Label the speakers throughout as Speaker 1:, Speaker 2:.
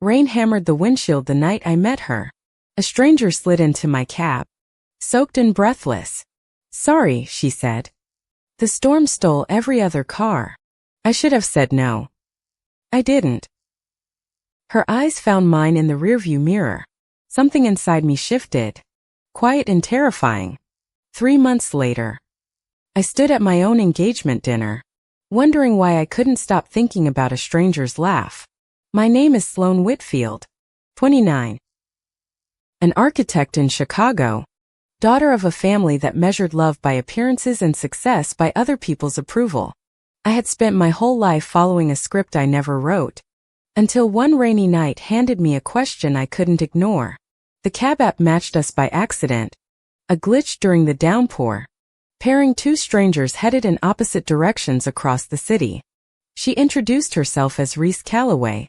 Speaker 1: Rain hammered the windshield the night I met her. A stranger slid into my cab, soaked and breathless. "Sorry," she said. "The storm stole every other car." I should have said no. I didn't. Her eyes found mine in the rearview mirror. Something inside me shifted. Quiet and terrifying. 3 months later, I stood at my own engagement dinner, wondering why I couldn't stop thinking about a stranger's laugh. My name is Sloane Whitfield, 29. An architect in Chicago, daughter of a family that measured love by appearances and success by other people's approval. I had spent my whole life following a script I never wrote, until one rainy night handed me a question I couldn't ignore. The cab app matched us by accident, a glitch during the downpour, pairing two strangers headed in opposite directions across the city. She introduced herself as Reese Calloway,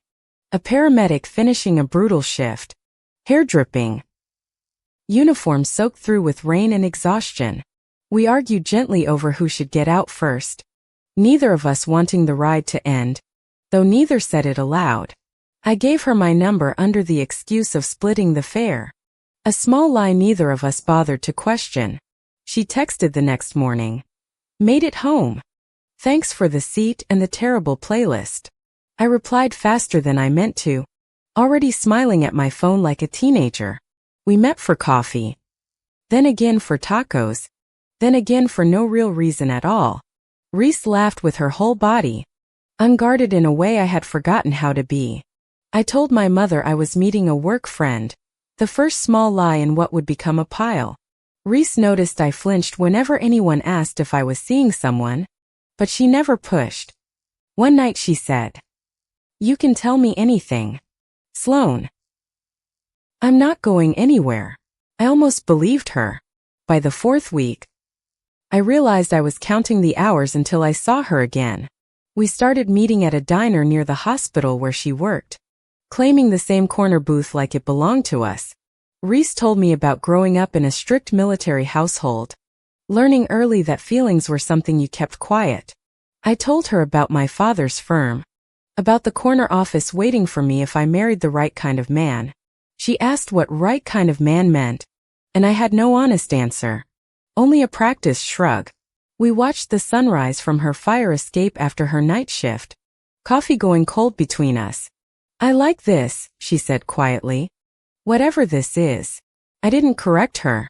Speaker 1: a paramedic finishing a brutal shift. Hair dripping, uniform soaked through with rain and exhaustion. We argued gently over who should get out first, neither of us wanting the ride to end, though neither said it aloud. I gave her my number under the excuse of splitting the fare, a small lie neither of us bothered to question. She texted the next morning. "Made it home. Thanks for the seat and the terrible playlist." I replied faster than I meant to, already smiling at my phone like a teenager. We met for coffee, then again for tacos, then again for no real reason at all. Reese laughed with her whole body, unguarded in a way I had forgotten how to be. I told my mother I was meeting a work friend, the first small lie in what would become a pile. Reese noticed I flinched whenever anyone asked if I was seeing someone, but she never pushed. One night she said, "You can tell me anything, Sloane. I'm not going anywhere." I almost believed her. By the 4th week, I realized I was counting the hours until I saw her again. We started meeting at a diner near the hospital where she worked, claiming the same corner booth like it belonged to us. Reese told me about growing up in a strict military household, learning early that feelings were something you kept quiet. I told her about my father's firm, about the corner office waiting for me if I married the right kind of man. She asked what right kind of man meant, and I had no honest answer, only a practiced shrug. We watched the sunrise from her fire escape after her night shift, coffee going cold between us. "I like this," she said quietly. "Whatever this is." I didn't correct her,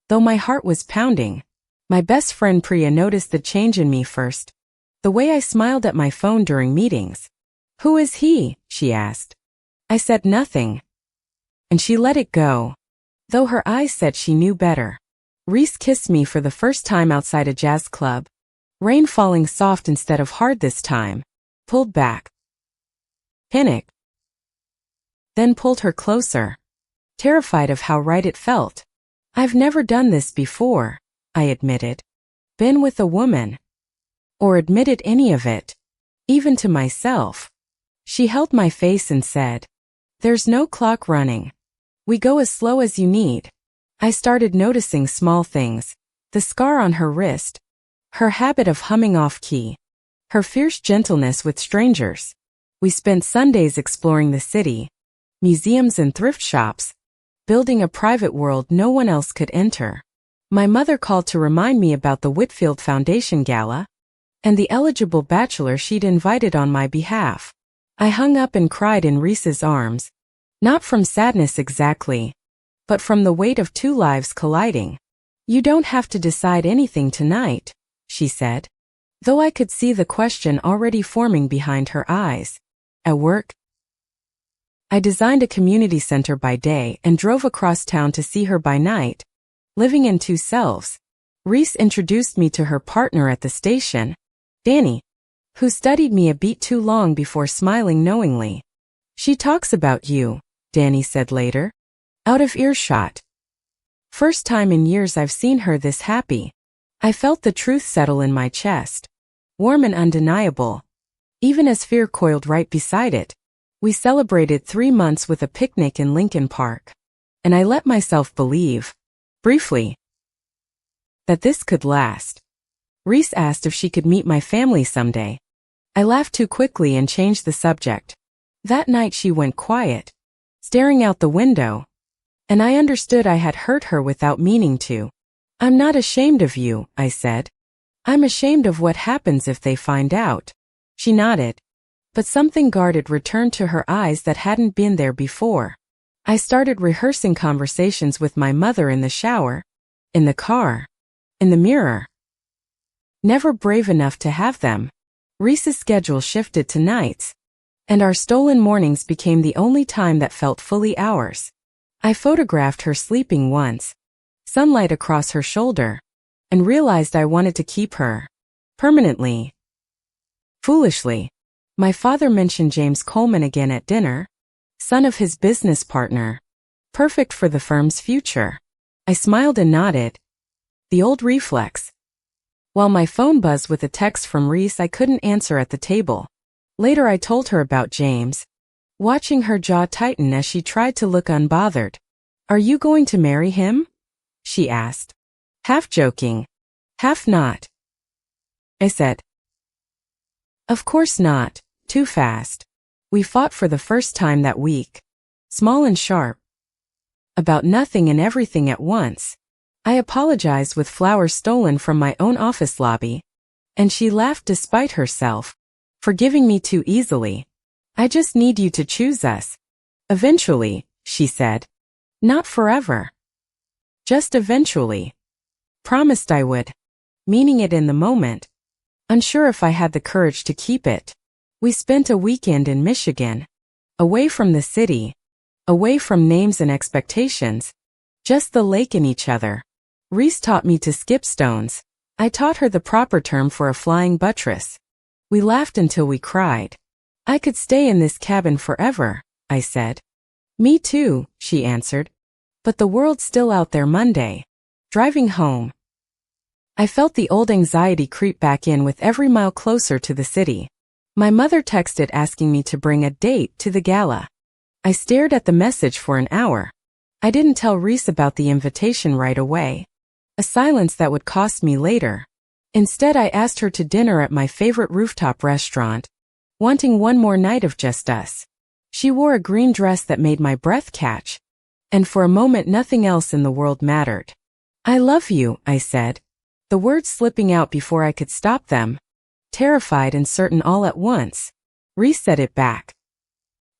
Speaker 1: though my heart was pounding. My best friend Priya noticed the change in me first, the way I smiled at my phone during meetings. "Who is he?" she asked. I said nothing, and she let it go, though her eyes said she knew better. Reese kissed me for the first time outside a jazz club, rain falling soft instead of hard this time. Pulled back, panicked, then pulled her closer, terrified of how right it felt. "I've never done this before," I admitted. "Been with a woman." Or admitted any of it, even to myself. She held my face and said, "There's no clock running. We go as slow as you need." I started noticing small things, the scar on her wrist, her habit of humming off-key, her fierce gentleness with strangers. We spent Sundays exploring the city, museums and thrift shops, building a private world no one else could enter. My mother called to remind me about the Whitfield Foundation Gala and the eligible bachelor she'd invited on my behalf. I hung up and cried in Reese's arms, not from sadness exactly, but from the weight of two lives colliding. "You don't have to decide anything tonight," she said, though I could see the question already forming behind her eyes. At work, I designed a community center by day and drove across town to see her by night, living in two selves. Reese introduced me to her partner at the station, Danny, who studied me a beat too long before smiling knowingly. "She talks about you," Danny said later, out of earshot. First time in years I've seen her this happy. I felt the truth settle in my chest, warm and undeniable, even as fear coiled right beside it. We celebrated 3 months with a picnic in Lincoln Park, and I let myself believe, briefly, that this could last. Reese asked if she could meet my family someday. I laughed too quickly and changed the subject. That night she went quiet, staring out the window, and I understood I had hurt her without meaning to. "I'm not ashamed of you," I said. "I'm ashamed of what happens if they find out." She nodded, but something guarded returned to her eyes that hadn't been there before. I started rehearsing conversations with my mother in the shower, in the car, in the mirror. Never brave enough to have them. Reese's schedule shifted to nights, and our stolen mornings became the only time that felt fully ours. I photographed her sleeping once, sunlight across her shoulder, and realized I wanted to keep her permanently. Foolishly, my father mentioned James Coleman again at dinner, son of his business partner, perfect for the firm's future. I smiled and nodded. The old reflex. While my phone buzzed with a text from Reese I couldn't answer at the table. Later I told her about James, watching her jaw tighten as she tried to look unbothered. "Are you going to marry him?" she asked. Half joking, half not. I said, "Of course not, too fast." We fought for the first time that week. Small and sharp. About nothing and everything at once. I apologized with flowers stolen from my own office lobby, and she laughed despite herself, forgiving me too easily. "I just need you to choose us. Eventually," she said. "Not forever. Just eventually." Promised I would. Meaning it in the moment. Unsure if I had the courage to keep it. We spent a weekend in Michigan. Away from the city. Away from names and expectations. Just the lake and each other. Reese taught me to skip stones. I taught her the proper term for a flying buttress. We laughed until we cried. "I could stay in this cabin forever," I said. "Me too," she answered. But the world's still out there. Monday. Driving home. I felt the old anxiety creep back in with every mile closer to the city. My mother texted asking me to bring a date to the gala. I stared at the message for an hour. I didn't tell Reese about the invitation right away. A silence that would cost me later. Instead I asked her to dinner at my favorite rooftop restaurant, wanting one more night of just us. She wore a green dress that made my breath catch, and for a moment nothing else in the world mattered. "I love you," I said, the words slipping out before I could stop them. Terrified and certain all at once, Reese said it back.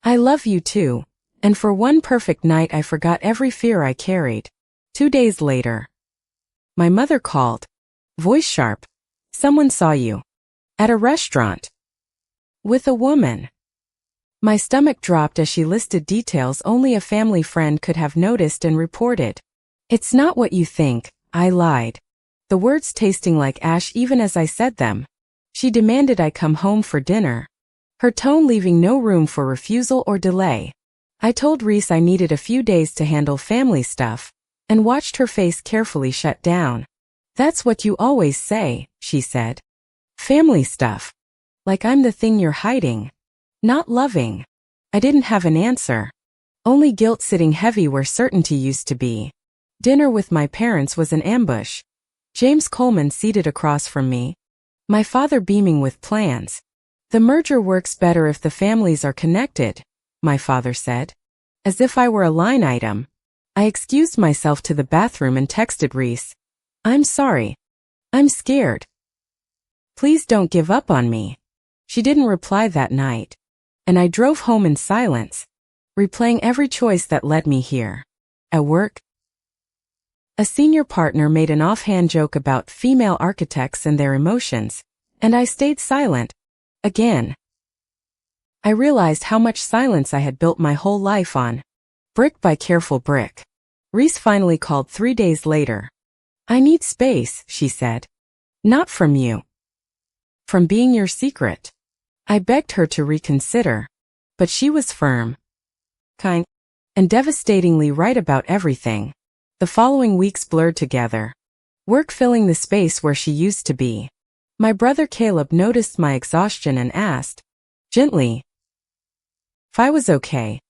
Speaker 1: "I love you too," and for one perfect night I forgot every fear I carried. 2 days later. My mother called. Voice sharp. "Someone saw you. At a restaurant. With a woman." My stomach dropped as she listed details only a family friend could have noticed and reported. "It's not what you think," I lied. The words tasting like ash even as I said them. She demanded I come home for dinner, her tone leaving no room for refusal or delay. I told Reese I needed a few days to handle family stuff, and watched her face carefully shut down. "That's what you always say," she said. "Family stuff. Like I'm the thing you're hiding. Not loving." I didn't have an answer. Only guilt sitting heavy where certainty used to be. Dinner with my parents was an ambush. James Coleman seated across from me. My father beaming with plans. "The merger works better if the families are connected," my father said. As if I were a line item. I excused myself to the bathroom and texted Reese. "I'm sorry. I'm scared. Please don't give up on me." She didn't reply that night, and I drove home in silence, replaying every choice that led me here. At work, a senior partner made an offhand joke about female architects and their emotions, and I stayed silent. Again. I realized how much silence I had built my whole life on. Brick by careful brick. Reese finally called 3 days later. "I need space," she said. "Not from you. From being your secret." I begged her to reconsider, but she was firm, kind, and devastatingly right about everything. The following weeks blurred together. Work filling the space where she used to be. My brother Caleb noticed my exhaustion and asked, gently, if I was okay.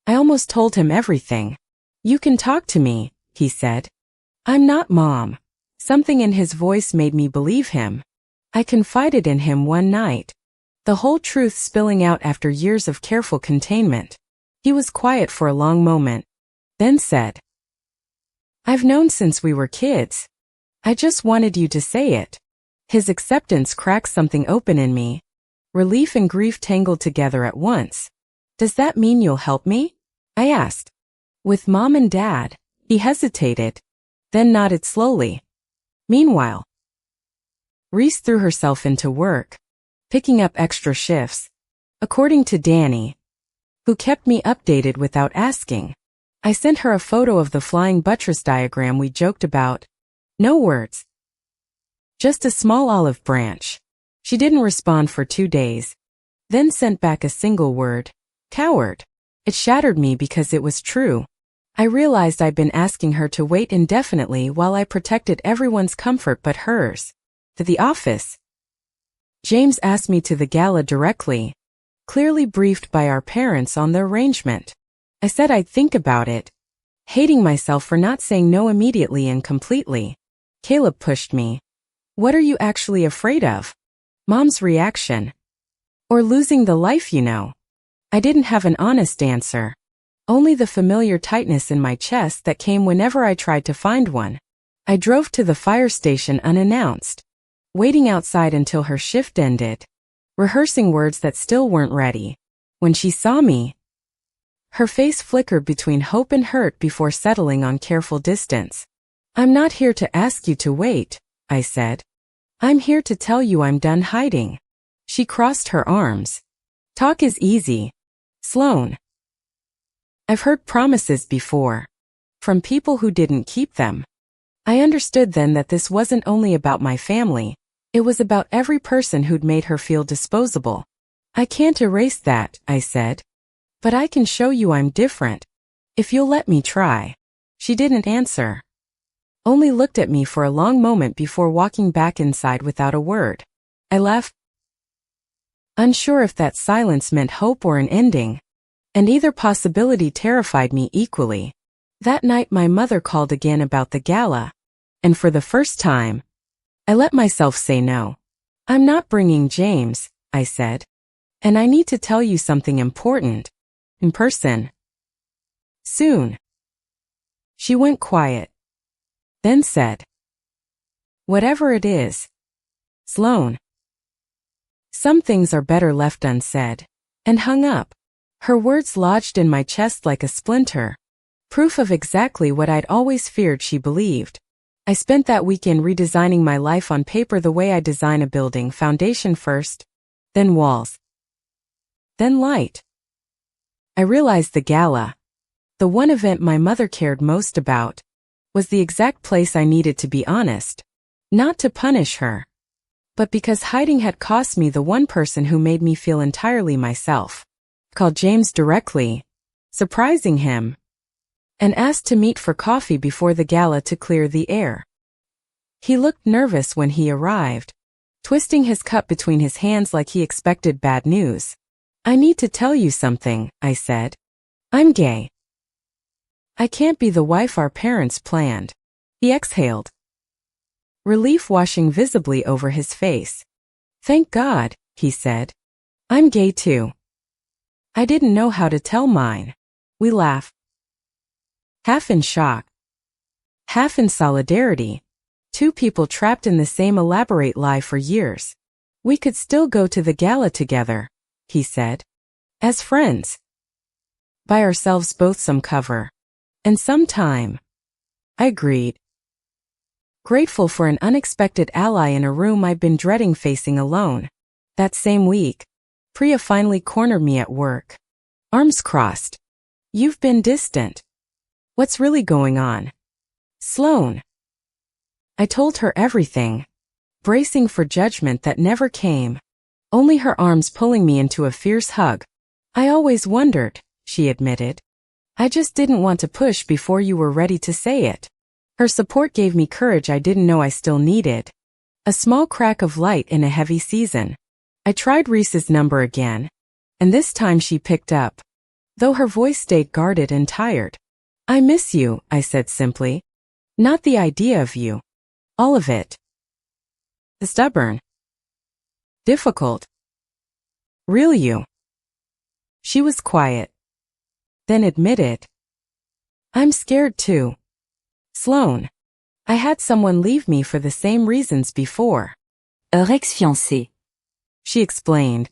Speaker 1: I almost told him everything. "You can talk to me," he said. "I'm not Mom." Something in his voice made me believe him. I confided in him one night. the whole truth spilling out after years of careful containment. He was quiet for a long moment, then said, "I've known since we were kids. I just wanted you to say it." His acceptance cracked something open in me. Relief and grief tangled together at once. "Does that mean you'll help me?" I asked. "With Mom and Dad?" He hesitated, then nodded slowly. Meanwhile, Reese threw herself into work, picking up extra shifts, according to Danny, who kept me updated without asking. I sent her a photo of the flying buttress diagram we joked about. No words. Just a small olive branch. She didn't respond for 2 days, then sent back a single word, "Coward." It shattered me because it was true. I realized I'd been asking her to wait indefinitely while I protected everyone's comfort but hers. To the office. James asked me to the gala directly, clearly briefed by our parents on the arrangement. I said I'd think about it, hating myself for not saying no immediately and completely. Caleb pushed me. "What are you actually afraid of? Mom's reaction? Or losing the life you know?" I didn't have an honest answer. Only the familiar tightness in my chest that came whenever I tried to find one. I drove to the fire station unannounced, waiting outside until her shift ended, rehearsing words that still weren't ready. When she saw me, her face flickered between hope and hurt before settling on careful distance. "I'm not here to ask you to wait," I said. "I'm here to tell you I'm done hiding." She crossed her arms. "Talk is easy, Sloan. I've heard promises before, from people who didn't keep them." I understood then that this wasn't only about my family, it was about every person who'd made her feel disposable. "I can't erase that," I said. "But I can show you I'm different, if you'll let me try." She didn't answer, only looked at me for a long moment before walking back inside without a word. I left, unsure if that silence meant hope or an ending, and either possibility terrified me equally. That night my mother called again about the gala, and for the first time, I let myself say no. "I'm not bringing James," I said, "and I need to tell you something important. In person. Soon." She went quiet, then said, "Whatever it is, Sloan. Some things are better left unsaid," and hung up. Her words lodged in my chest like a splinter, proof of exactly what I'd always feared she believed. I spent that weekend redesigning my life on paper the way I design a building: foundation first, then walls, then light. I realized the gala, the one event my mother cared most about, was the exact place I needed to be honest. Not to punish her, but because hiding had cost me the one person who made me feel entirely myself. Called James directly, surprising him, and asked to meet for coffee before the gala to clear the air. He looked nervous when he arrived, twisting his cup between his hands like he expected bad news. "I need to tell you something," I said. "I'm gay. I can't be the wife our parents planned." He exhaled, relief washing visibly over his face. "Thank God," he said. "I'm gay too. I didn't know how to tell mine." We laughed, half in shock, half in solidarity. Two people trapped in the same elaborate lie for years. "We could still go to the gala together," he said. "As friends. Buy ourselves both some cover. And some time." I agreed, grateful for an unexpected ally in a room I'd been dreading facing alone. That same week, Priya finally cornered me at work. Arms crossed. "You've been distant. What's really going on, Sloan?" I told her everything, bracing for judgment that never came, only her arms pulling me into a fierce hug. "I always wondered," she admitted. "I just didn't want to push before you were ready to say it." Her support gave me courage I didn't know I still needed. A small crack of light in a heavy season. I tried Reese's number again, and this time she picked up, though her voice stayed guarded and tired. "I miss you," I said simply. "Not the idea of you. All of it. The stubborn, difficult, Really you? She was quiet. Then admitted. I'm scared too. Sloan. I had someone leave me for the same reasons before.
Speaker 2: Her ex-fiancé.
Speaker 1: She explained.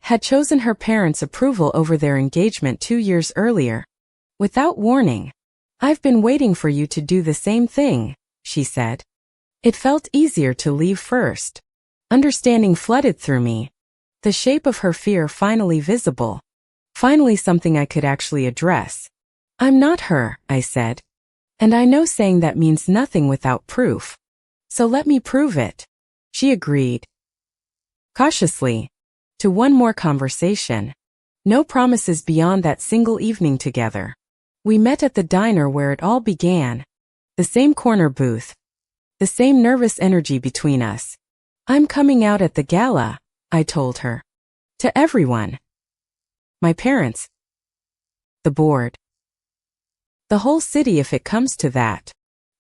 Speaker 1: Had chosen her parents' approval over their engagement 2 years earlier. Without warning. I've been waiting for you to do the same thing, she said. It felt easier to leave first. Understanding flooded through me. The shape of her fear finally visible. Finally something I could actually address. I'm not her, I said. And I know saying that means nothing without proof. So let me prove it. She agreed. Cautiously. To one more conversation. No promises beyond that single evening together. We met at the diner where it all began. The same corner booth. The same nervous energy between us. I'm coming out at the gala, I told her. To everyone. My parents. The board. The whole city if it comes to that.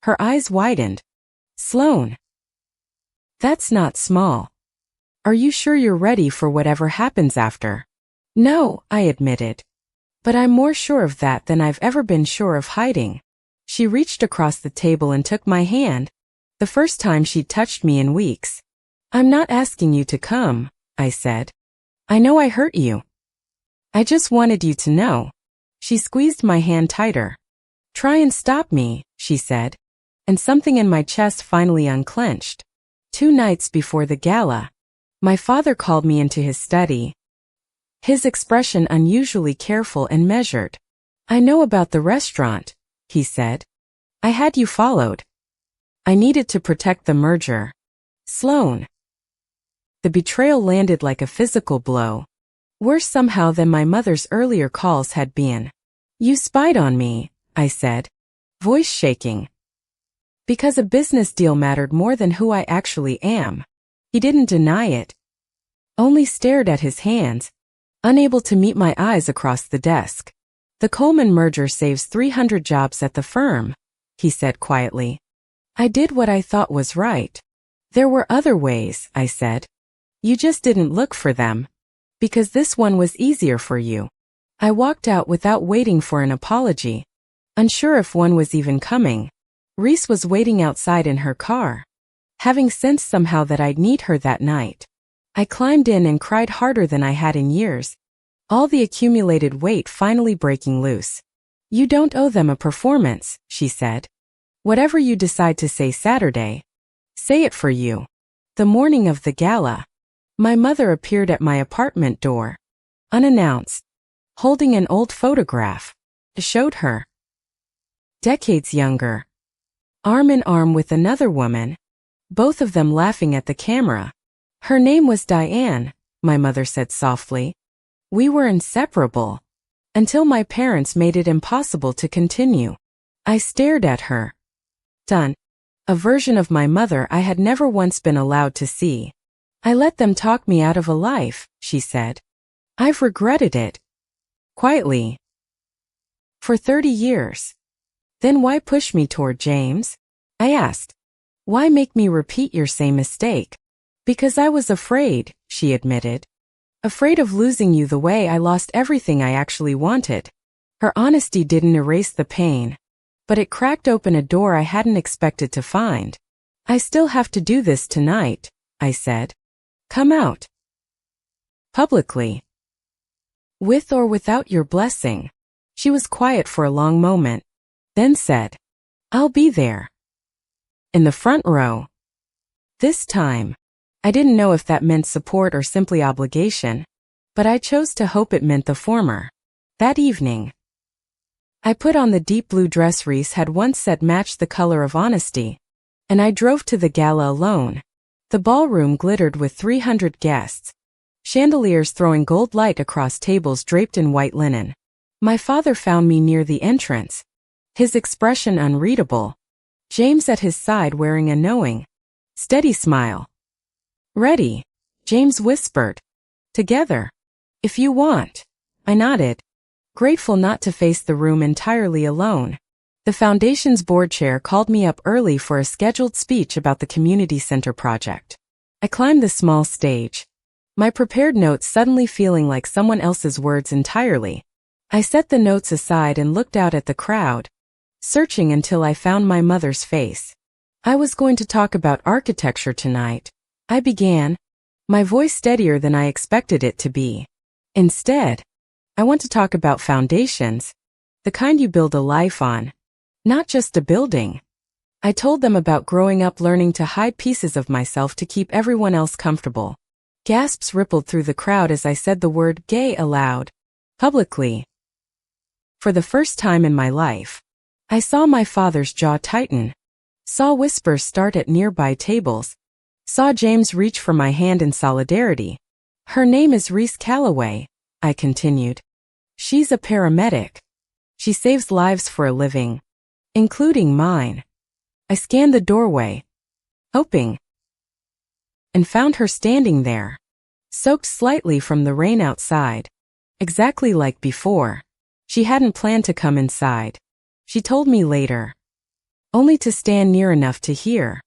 Speaker 1: Her eyes widened. Sloan. That's not small. Are you sure you're ready for whatever happens after? No, I admitted. But I'm more sure of that than I've ever been sure of hiding. She reached across the table and took my hand. The first time she'd touched me in weeks. I'm not asking you to come, I said. I know I hurt you. I just wanted you to know. She squeezed my hand tighter. Try and stop me, she said. And something in my chest finally unclenched. 2 nights before the gala. My father called me into his study. His expression unusually careful and measured. I know about the restaurant, he said. I had you followed. I needed to protect the merger. Sloan. The betrayal landed like a physical blow. Worse somehow than my mother's earlier calls had been. You spied on me, I said. Voice shaking. Because a business deal mattered more than who I actually am. He didn't deny it. Only stared at his hands, unable to meet my eyes across the desk. The Coleman merger saves 300 jobs at the firm, he said quietly. I did what I thought was right. There were other ways, I said. You just didn't look for them. Because this one was easier for you. I walked out without waiting for an apology. Unsure if one was even coming. Reese was waiting outside in her car. Having sensed somehow that I'd need her that night. I climbed in and cried harder than I had in years. All the accumulated weight finally breaking loose. You don't owe them a performance, she said. Whatever you decide to say Saturday, say it for you. The morning of the gala. My mother appeared at my apartment door. Unannounced. Holding an old photograph. I showed her. Decades younger. Arm in arm with another woman. Both of them laughing at the camera. Her name was Diane, my mother said softly. We were inseparable. Until my parents made it impossible to continue. I stared at her. Done. A version of my mother I had never once been allowed to see. I let them talk me out of a life, she said. I've regretted it. Quietly. For 30 years. Then why push me toward James? I asked. Why make me repeat your same mistake? Because I was afraid, she admitted. Afraid of losing you the way I lost everything I actually wanted. Her honesty didn't erase the pain. But it cracked open a door I hadn't expected to find. I still have to do this tonight, I said. Come out. Publicly. With or without your blessing. She was quiet for a long moment. Then said, I'll be there. In the front row. This time. I didn't know if that meant support or simply obligation. But I chose to hope it meant the former. That evening. I put on the deep blue dress Reese had once said matched the color of honesty. And I drove to the gala alone. The ballroom glittered with 300 guests. Chandeliers throwing gold light across tables draped in white linen. My father found me near the entrance. His expression unreadable. James at his side wearing a knowing, steady smile. Ready, James whispered. Together. If you want. I nodded. Grateful not to face the room entirely alone. The Foundation's board chair called me up early for a scheduled speech about the community center project. I climbed the small stage. my prepared notes suddenly feeling like someone else's words entirely. I set the notes aside and looked out at the crowd, searching until I found my mother's face. I was going to talk about architecture tonight. I began, my voice steadier than I expected it to be. Instead, I want to talk about foundations, the kind you build a life on, not just a building. I told them about growing up learning to hide pieces of myself to keep everyone else comfortable. Gasps rippled through the crowd as I said the word gay aloud, publicly. For the first time in my life, I saw my father's jaw tighten, saw whispers start at nearby tables, saw James reach for my hand in solidarity. Her name is Reese Calloway, I continued. She's a paramedic. She saves lives for a living, including mine. I scanned the doorway, hoping, and found her standing there, soaked slightly from the rain outside. Exactly like before. She hadn't planned to come inside. She told me later. Only to stand near enough to hear.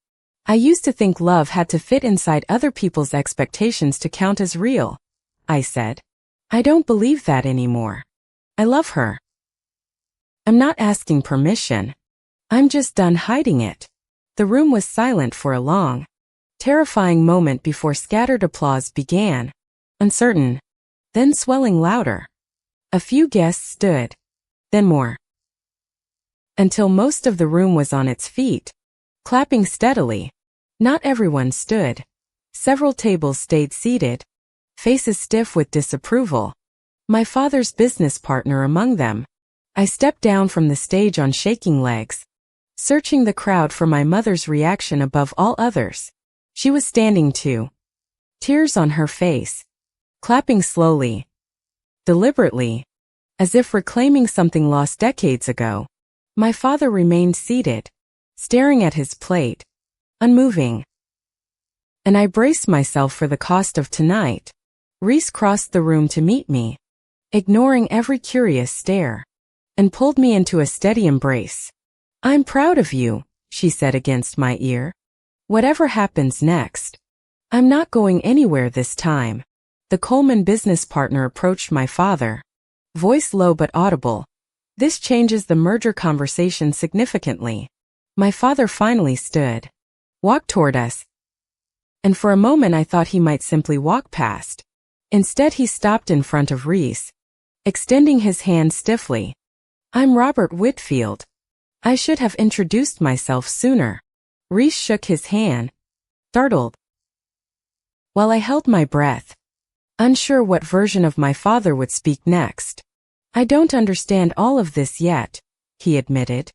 Speaker 1: I used to think love had to fit inside other people's expectations to count as real, I said. I don't believe that anymore. I love her. I'm not asking permission. I'm just done hiding it. The room was silent for a long, terrifying moment before scattered applause began, uncertain, then swelling louder. A few guests stood, then more, until most of the room was on its feet, clapping steadily. Not everyone stood. Several tables stayed seated, faces stiff with disapproval. My father's business partner among them. I stepped down from the stage on shaking legs, searching the crowd for my mother's reaction above all others. She was standing too, tears on her face, clapping slowly, deliberately, as if reclaiming something lost decades ago. My father remained seated, staring at his plate, unmoving. And I braced myself for the cost of tonight. Reese crossed the room to meet me, ignoring every curious stare, and pulled me into a steady embrace. I'm proud of you, she said against my ear. Whatever happens next, I'm not going anywhere this time. The Coleman business partner approached my father, voice low but audible. This changes the merger conversation significantly. My father finally stood, walked toward us, and for a moment I thought he might simply walk past. Instead he stopped in front of Reese, extending his hand stiffly. I'm Robert Whitfield. I should have introduced myself sooner. Reese shook his hand, startled, while I held my breath, unsure what version of my father would speak next. I don't understand all of this yet, he admitted.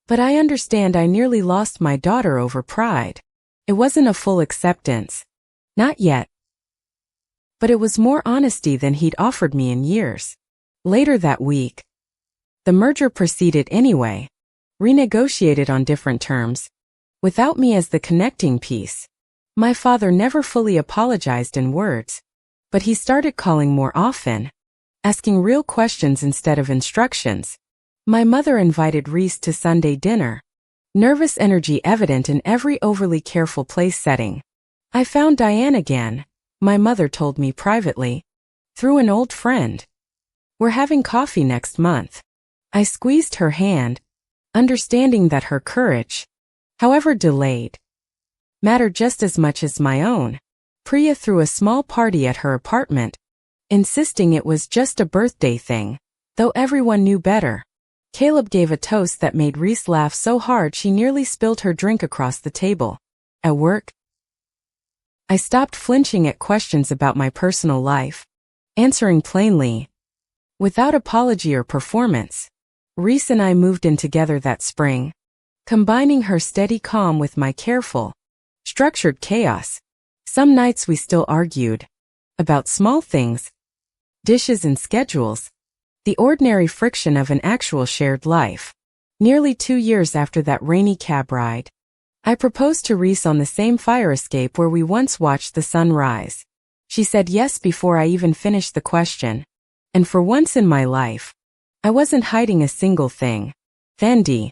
Speaker 1: But I understand I nearly lost my daughter over pride. It wasn't a full acceptance. Not yet. But it was more honesty than he'd offered me in years. Later that week, the merger proceeded anyway, renegotiated on different terms, without me as the connecting piece. My father never fully apologized in words, but he started calling more often, asking real questions instead of instructions. My mother invited Reese to Sunday dinner, nervous energy evident in every overly careful place setting. I found Diane again, my mother told me privately, through an old friend. We're having coffee next month. I squeezed her hand, understanding that her courage, however delayed, mattered just as much as my own. Priya threw a small party at her apartment, insisting it was just a birthday thing, though everyone knew better. Caleb gave a toast that made Reese laugh so hard she nearly spilled her drink across the table. At work, I stopped flinching at questions about my personal life, answering plainly, without apology or performance. Reese and I moved in together that spring, combining her steady calm with my careful, structured chaos. Some nights we still argued about small things, dishes and schedules, the ordinary friction of an actual shared life. Nearly 2 years after that rainy cab ride, I proposed to Reese on the same fire escape where we once watched the sun rise. She said yes before I even finished the question. And for once in my life, I wasn't hiding a single thing. Fendi,